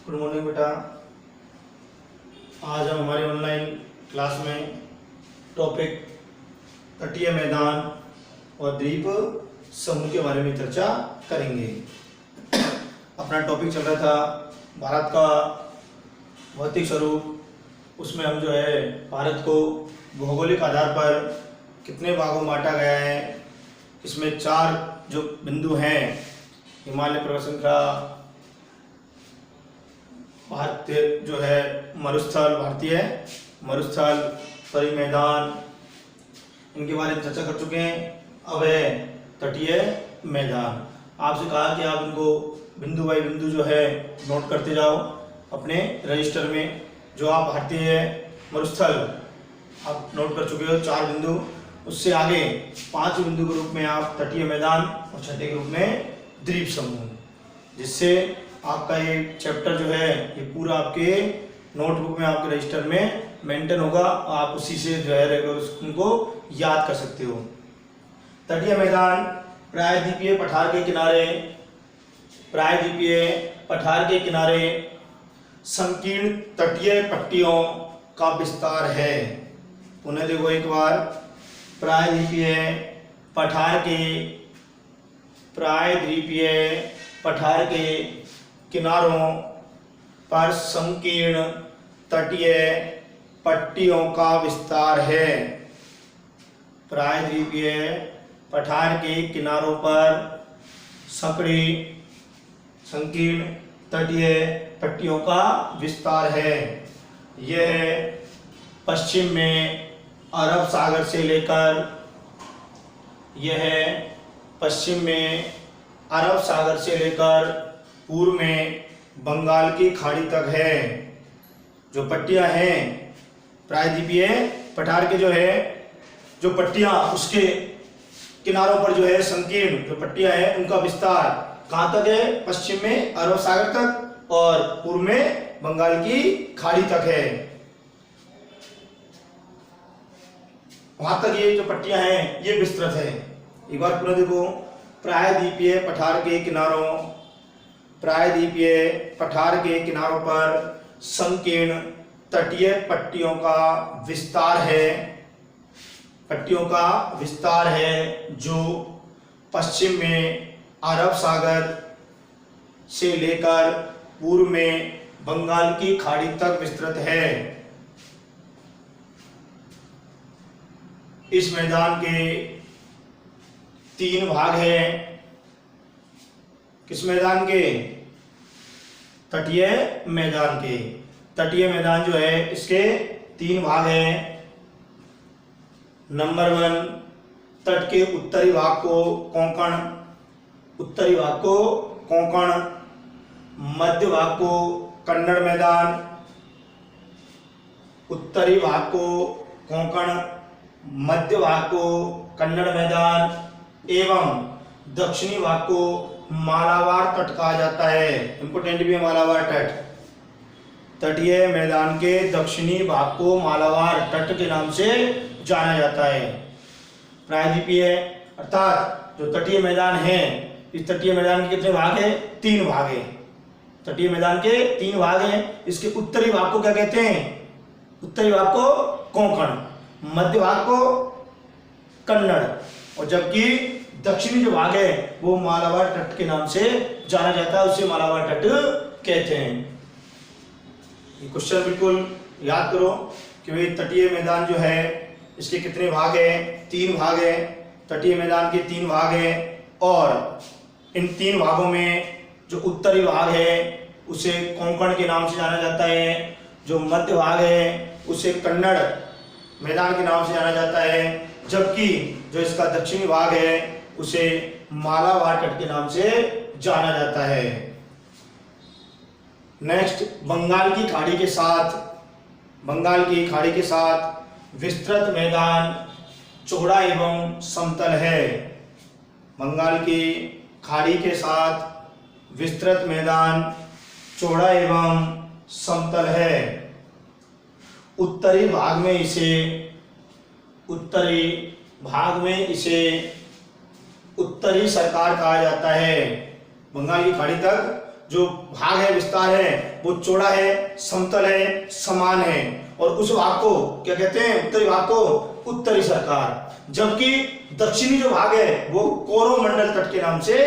Good morning बेटा। आज हम हमारे ऑनलाइन क्लास में टॉपिक तटीय मैदान और द्वीप समूह के बारे में चर्चा करेंगे। अपना टॉपिक चल रहा था भारत का भौतिक स्वरूप। उसमें हम जो है भारत को भौगोलिक आधार पर कितने भागों में बांटा गया है। इसमें 4 जो बिंदु हैं, हिमालय पर्वत श्रृंखला, भारतीय जो है मरुस्थल, भारतीय मरुस्थल, तटीय मैदान, इनके बारे में चर्चा कर चुके हैं। अब है तटीय मैदान। आपसे कहा कि आप इनको बिंदु बाई बिंदु जो है नोट करते जाओ अपने रजिस्टर में। जो आप भारतीय मरुस्थल आप नोट कर चुके हो 4 बिंदु, उससे आगे 5 बिंदु के रूप में आप तटीय मैदान और छठे के रूप में द्वीप समूह, जिससे आपका ये चैप्टर जो है ये पूरा आपके नोटबुक में आपके रजिस्टर में मेंटेन होगा। आप उसी से जो है रेगुलर उनको याद कर सकते हो। तटीय मैदान प्रायद्वीपीय पठार के किनारे, प्रायद्वीपीय पठार के किनारे संकीर्ण तटीय पट्टियों का विस्तार है। पुनः देखो एक बार, प्रायद्वीपीय पठार के किनारों पर संकीर्ण तटीय पट्टियों का विस्तार है। प्रायद्वीपीय पठार के किनारों पर संकीर्ण तटीय पट्टियों का विस्तार है। यह पश्चिम में अरब सागर से लेकर पूर्व में बंगाल की खाड़ी तक है। जो पट्टियां हैं प्रायद्वीपीय पठार के जो पट्टियां, उसके किनारों पर जो है संकीर्ण जो पट्टियां हैं उनका विस्तार कहां तक है? पश्चिम में अरब सागर तक और पूर्व में बंगाल की खाड़ी तक है। वहां तक ये जो पट्टियां हैं ये विस्तृत है। एक बार पुनः देखो, प्रायद्वीपीय पठार के किनारों पर संकीर्ण तटीय पट्टियों का विस्तार है, जो पश्चिम में अरब सागर से लेकर पूर्व में बंगाल की खाड़ी तक विस्तृत है। इस मैदान के 3 भाग हैं। किस मैदान के? तटीय मैदान के। तटीय मैदान जो है इसके 3 भाग हैं। नंबर 1, तट के उत्तरी भाग को कोंकण, मध्य भाग को कन्नड़ मैदान, उत्तरी भाग को कोंकण, मध्य भाग को कन्नड़ मैदान एवं दक्षिणी भाग को मालाबार तट कहा जाता है। इंपोर्टेंट भी है मालाबार तट। तटीय मैदान के दक्षिणी भाग को मालाबार तट के नाम से जाना जाता है। प्रायद्वीपीय अर्थात जो तटीय मैदान है, इस तटीय मैदान के कितने भाग हैं? 3 भाग हैं। तटीय मैदान के 3 भाग हैं। इसके उत्तरी भाग को क्या कहते हैं? उत्तरी भाग को कोंकण, मध्य भाग को कन्नड़, और जबकि दक्षिणी जो भाग है वो मालाबार तट के नाम से जाना जाता है, उसे मालाबार तट कहते हैं। ये क्वेश्चन बिल्कुल याद करो कि भाई तटीय मैदान जो है इसके कितने भाग हैं? 3 भाग हैं। तटीय मैदान के 3 भाग हैं और इन 3 भागों में जो उत्तरी भाग है उसे कोंकण के नाम से जाना जाता है, जो मध्य भाग है उसे कन्नड़ मैदान के नाम से जाना जाता है, जबकि जो इसका दक्षिणी भाग है उसे मालाबार तट के नाम से जाना जाता है। नेक्स्ट, बंगाल की खाड़ी के साथ विस्तृत मैदान चौड़ा एवं समतल है। बंगाल की खाड़ी के साथ विस्तृत मैदान चौड़ा एवं समतल है। उत्तरी भाग में इसे उत्तरी सरकार कहा जाता है। बंगाल की खाड़ी तक जो भाग है, विस्तार है, वो चौड़ा है, समतल है, समान है। और उस भाग को क्या कहते हैं? उत्तरी भाग को उत्तरी सरकार। जबकि दक्षिणी जो भाग है वो कोरोमंडल तट के नाम से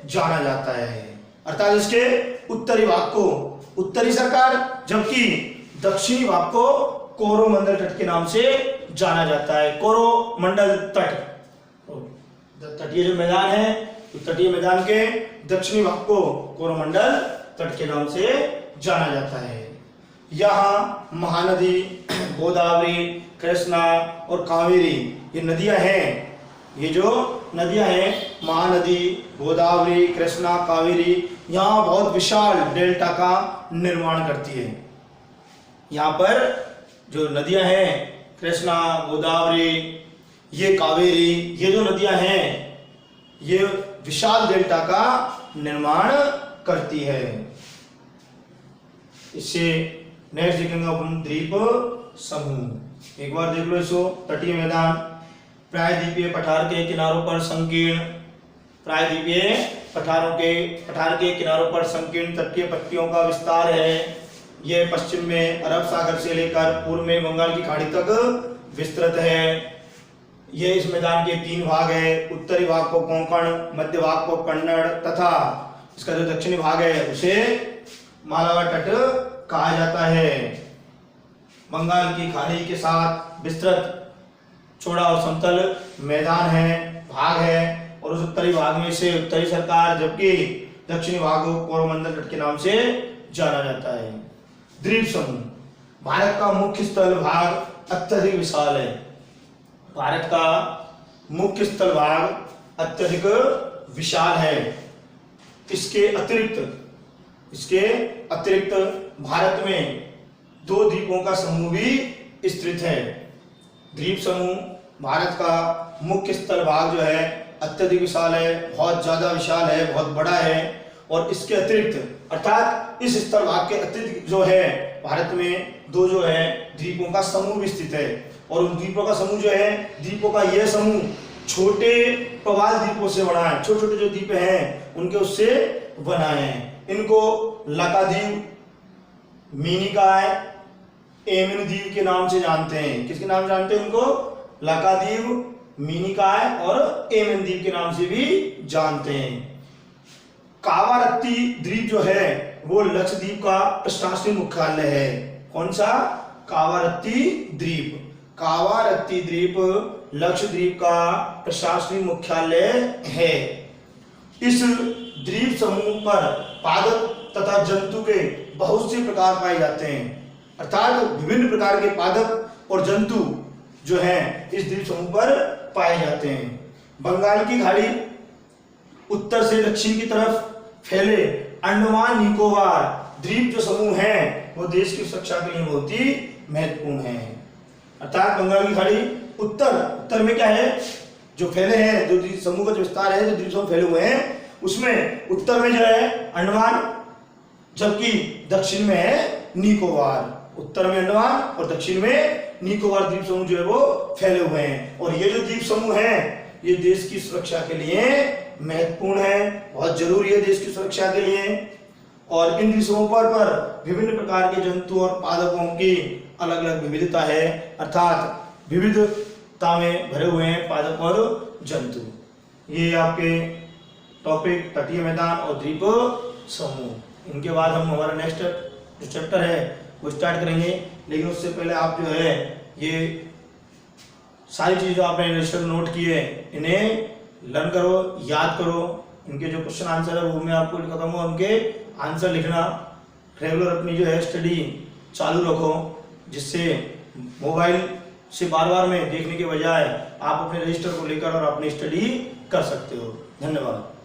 जाना जाता है। अर्थात इसके उत्तरी भाग को उत्तरी सरकार, जबकि दक्षिणी भाग को कोरोमंडल तट के नाम से जाना जाता है। कोरोमंडल तट, तटीय जो मैदान है, तो तटीय मैदान के दक्षिणी भाग को कोरोमंडल तट के नाम से जाना जाता है। यहाँ महानदी, गोदावरी, कृष्णा और कावेरी ये नदियां हैं। ये जो नदियां हैं, महानदी, गोदावरी, कृष्णा, कावेरी, यहाँ बहुत विशाल डेल्टा का निर्माण करती है। यहाँ पर जो नदियां हैं, कृष्णा, गोदावरी, ये कावेरी, ये जो नदियां हैं ये विशाल डेल्टा का निर्माण करती है। इससे नेक्स्ट देखेंगे अपन द्वीप समूह। एक बार देख लो इसको। तटीय मैदान, प्रायद्वीपीय पठार के किनारों पर संकीर्ण, प्रायद्वीपीय पठार के किनारों पर संकीर्ण तटीय पट्टियों का विस्तार है। यह पश्चिम में अरब सागर से लेकर पूर्व में बंगाल की खाड़ी तक विस्तृत है। ये इस मैदान के 3 भाग है। उत्तरी भाग को कोंकण, मध्य भाग को कन्नड़ तथा इसका जो दक्षिणी भाग है उसे मालाबार तट कहा जाता है। बंगाल की खाड़ी के साथ विस्तृत, चौड़ा और समतल मैदान है, भाग है। और उस उत्तरी भाग में से उत्तरी सरकार, जबकि दक्षिणी भाग को कोरोमंडल तट के नाम से जाना जाता है। द्वीप समूह, भारत का मुख्य स्थल भाग अत्यधिक विशाल है। भारत का मुख्य स्थल भाग अत्यधिक विशाल है। इसके अतिरिक्त भारत में 2 द्वीपों का समूह भी स्थित है। द्वीप समूह, भारत का मुख्य स्थल भाग जो है अत्यधिक विशाल है, बहुत ज्यादा विशाल है, बहुत बड़ा है। और इसके अतिरिक्त, अर्थात इस स्थल भाग के अतिरिक्त जो है भारत में 2 जो है द्वीपों का समूह भी स्थित है। और उन द्वीपों का समूह जो है, द्वीपों का यह समूह छोटे प्रवाल द्वीपों से बना है। छोटे छोटे जो द्वीप हैं उनके उससे बना है। इनको लकाद्वीप, मिनिकॉय, एमन द्वीप के नाम से जानते हैं। किसके नाम से जानते हैं इनको? लकाद्वीप, मिनिकॉय और एमन द्वीप के नाम से भी जानते हैं। कावारत्ती द्वीप जो है वो लक्षद्वीप का प्रशासनिक मुख्यालय है। कौन सा? कावारत्ती द्वीप। कावारत्ती द्वीप लक्षद्वीप का प्रशासनिक मुख्यालय है। इस द्वीप समूह पर पादप तथा जंतु के बहुत से प्रकार पाए जाते हैं। अर्थात विभिन्न प्रकार के पादप और जंतु जो हैं इस द्वीप समूह पर पाए जाते हैं। बंगाल की खाड़ी, उत्तर से दक्षिण की तरफ फैले अंडमान निकोबार द्वीप जो समूह हैं वो देश की सुरक्षा के लिए बहुत ही महत्वपूर्ण है। अर्थात बंगाल की खाड़ी उत्तर में क्या है, जो फैले हैं, जो द्वीप समूह का जो विस्तार है, जो द्वीप समूह फैले हुए हैं, उसमें उत्तर में जो है अंडमान, जबकि दक्षिण में है निकोबार। उत्तर में अंडमान और दक्षिण में निकोबार द्वीप समूह जो है वो फैले हुए हैं। और ये जो द्वीप समूह है ये देश की सुरक्षा के लिए महत्वपूर्ण है, बहुत जरूरी है देश की सुरक्षा के लिए। और इन द्वीप समूह पर विभिन्न प्रकार के जंतु और पादपों की अलग अलग विविधता है। अर्थात विविधता में भरे हुए हैं पादप और जंतु। ये आपके टॉपिक तटीय मैदान और द्वीप समूह। इनके बाद हम हमारा नेक्स्ट जो चैप्टर है वो स्टार्ट करेंगे। लेकिन उससे पहले आप जो है ये सारी चीज़ें जो आपने रजिस्टर नोट किए इन्हें लर्न करो, याद करो। इनके जो क्वेश्चन आंसर है वो मैं आपको लिखा दूंगा, उनके आंसर लिखना। रेगुलर अपनी जो है स्टडी चालू रखो, जिससे मोबाइल से बार बार में देखने के बजाय आप अपने रजिस्टर को लेकर और अपनी स्टडी कर सकते हो। धन्यवाद।